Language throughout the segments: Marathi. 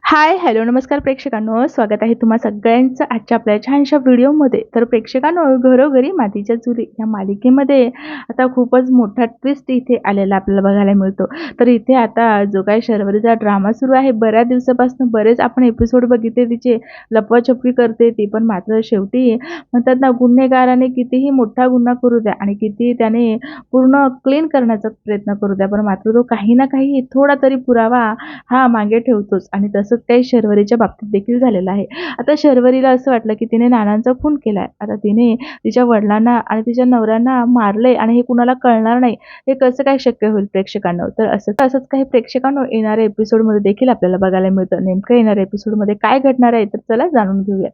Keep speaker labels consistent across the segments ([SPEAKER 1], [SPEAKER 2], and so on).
[SPEAKER 1] हाय, हॅलो, नमस्कार प्रेक्षकांनो. स्वागत आहे तुम्हा सगळ्यांचं आजच्या आपल्या छानशा व्हिडिओमध्ये. तर प्रेक्षकांनो, घरोघरी मातीच्या चुली या मालिकेमध्ये आता खूपच मोठा ट्विस्ट इथे आलेला आपल्याला बघायला मिळतो. तर इथे आता जो काही शर्वरीचा ड्रामा सुरू आहे, बऱ्याच दिवसापासून बरेच आपण एपिसोड बघितले तिचे, लपवाछपवी करते ती, पण मात्र शेवटी म्हणतात ना, गुन्हेगाराने कितीही मोठा गुन्हा करू द्या आणि कितीही त्याने पूर्ण क्लीन करण्याचा प्रयत्न करू द्या, पण मात्र तो काही ना काही थोडा तरी पुरावा हा मागे ठेवतोच. आणि तसंच काही शर्वरीच्या बाबतीत देखील झालेलं आहे. आता शर्वरीला असं वाटलं की तिने नानांचा खून केलाय. आता तिने तिच्या वडिलांना आणि तिच्या नवऱ्यांना मारलंय आणि हे कुणाला कळणार नाही. हे कसं काय शक्य होईल प्रेक्षकांनो? तर असंच काही प्रेक्षकांनो येणाऱ्या एपिसोडमध्ये देखील आपल्याला बघायला मिळतं. नेमकं येणाऱ्या एपिसोडमध्ये काय घडणार आहे? तर चला जाणून घेऊयात.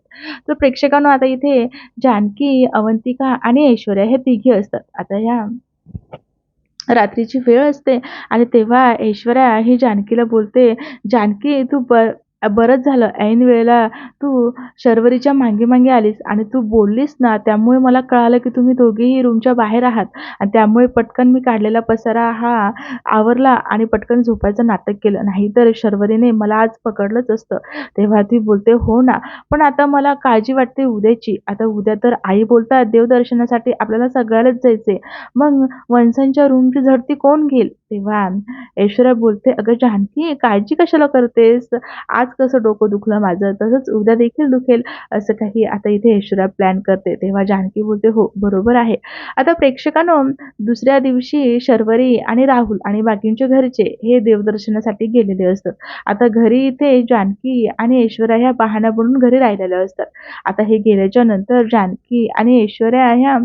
[SPEAKER 1] तर प्रेक्षकांनो, आता इथे जानकी, अवंतिका आणि ऐश्वर्या हे तिघी असतात. आता ह्या रात्रीची वेळ असते आणि तेव्हा ऐश्वर्या ही जानकीला बोलते, "जानकी, तू बरंच झालं ऐन वेळेला तू शर्वरीच्या मागे-मागे आलीस आणि तू बोललीस ना, त्यामुळे मला कळालं की तुम्ही दोघेही रूमच्या बाहेर आहात आणि त्यामुळे पटकन मी काढलेला पसारा हा आवरला आणि पटकन झोपायचं नाटक केलं. नाहीतर शर्वरीने मला आज पकडलंच असतं." तेव्हा ती बोलते, "हो ना, पण आता मला काळजी वाटते उद्याची. आता उद्या तर आई बोलतात देवदर्शनासाठी आपल्याला सगळ्यालाच जायचंय. मग वंशांच्या रूमची झडती कोण घेईल?" तेव्हा ऐश्वर्या बोलते, "अगं जानकी, काळजी कशाला करतेस? आज कसं डोकं दुखलं माझं, तसंच उद्या देखील दुखेल." असं काही आता इथे ऐश्वर्या प्लॅन करते. तेव्हा जानकी बोलते, "हो, बरोबर आहे." आता प्रेक्षकांनो, दुसऱ्या दिवशी शर्वरी आणि राहुल आणि बाकींचे घरचे हे देवदर्शनासाठी गेलेले असतात. आता घरी इथे जानकी आणि ऐश्वर्या ह्या बहाणा बनून घरी राहिलेल्या असतात. आता हे गेल्याच्या नंतर जानकी आणि ऐश्वर्या ह्या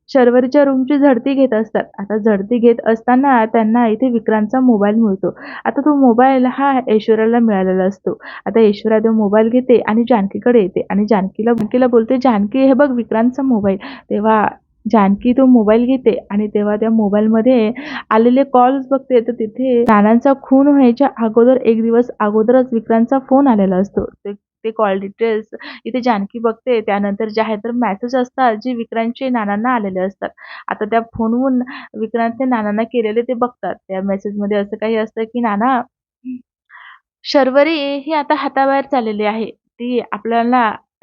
[SPEAKER 1] शर्वरीच्या रूमची झडती घेत असतात. आता झडती घेत असताना त्यांना इथे विक्रांतचा मोबाईल मिळतो. आता तो मोबाईल हा ऐश्वर्याला मिळालेला असतो. आता ऐश्वर्या तो मोबाईल घेते आणि जानकीकडे येते आणि जानकीला बोलते, "जानकी, हे बघ विक्रांतचा मोबाईल." तेव्हा जानकी तो मोबाईल घेते आणि तेव्हा त्या मोबाईलमध्ये आलेले कॉल्स बघते, तर तिथे नानांचा खून व्हायच्या अगोदर 1 दिवस अगोदरच विक्रांतचा फोन आलेला असतो. ते ते कॉल डिटेल्स इथे जानकी बघते. त्यानंतर जे आहे तर मेसेज असतात जे विक्रांतचे नानांना आलेले असतात. आता त्या फोनहून विक्रांतने नानांना केलेले ते बघतात. त्या मेसेजमध्ये असं काही असतं की "नाना, शर्वरी ही आता हाताबाहेर चाललेली आहे.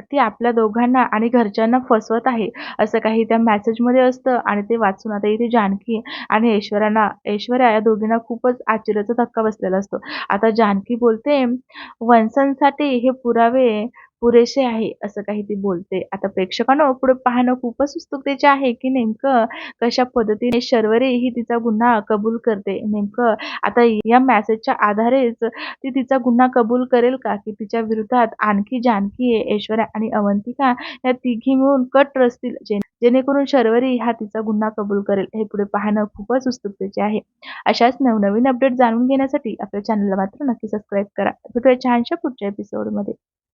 [SPEAKER 1] ती आपल्या दोघांना आणि घरच्यांना फसवत आहे." असं काही त्या मेसेजमध्ये असतं आणि ते वाचून आता इथे जानकी आणि ऐश्वर्या या दोघींना खूपच आश्चर्याचा धक्का बसलेला असतो. आता जानकी बोलते, "वंशांसाठी हे पुरावे पुरेसे आहे." असं काही ती बोलते. आता प्रेक्षकांनो, पुढे पाहणं खूपच उत्सुकतेचे आहे की नेमकं कशा पद्धतीने शर्वरी ही तिचा गुन्हा कबूल करते. नेमकं आता या मेसेजच्या आधारेच ती तिचा गुन्हा कबूल करेल का? की तिच्या विरोधात आणखी जानकी, ऐश्वर्या आणि अवंतिका या तिघी मिळून कट रचतील जेणेकरून शर्वरी हा तिचा गुन्हा कबूल करेल? हे पुढे पाहणं खूपच उत्सुकतेचे आहे. अशाच नवनवीन अपडेट जाणून घेण्यासाठी आपल्या चॅनलला मात्र नक्की सबस्क्राईब करा. भेटूया छानशा पुढच्या एपिसोडमध्ये.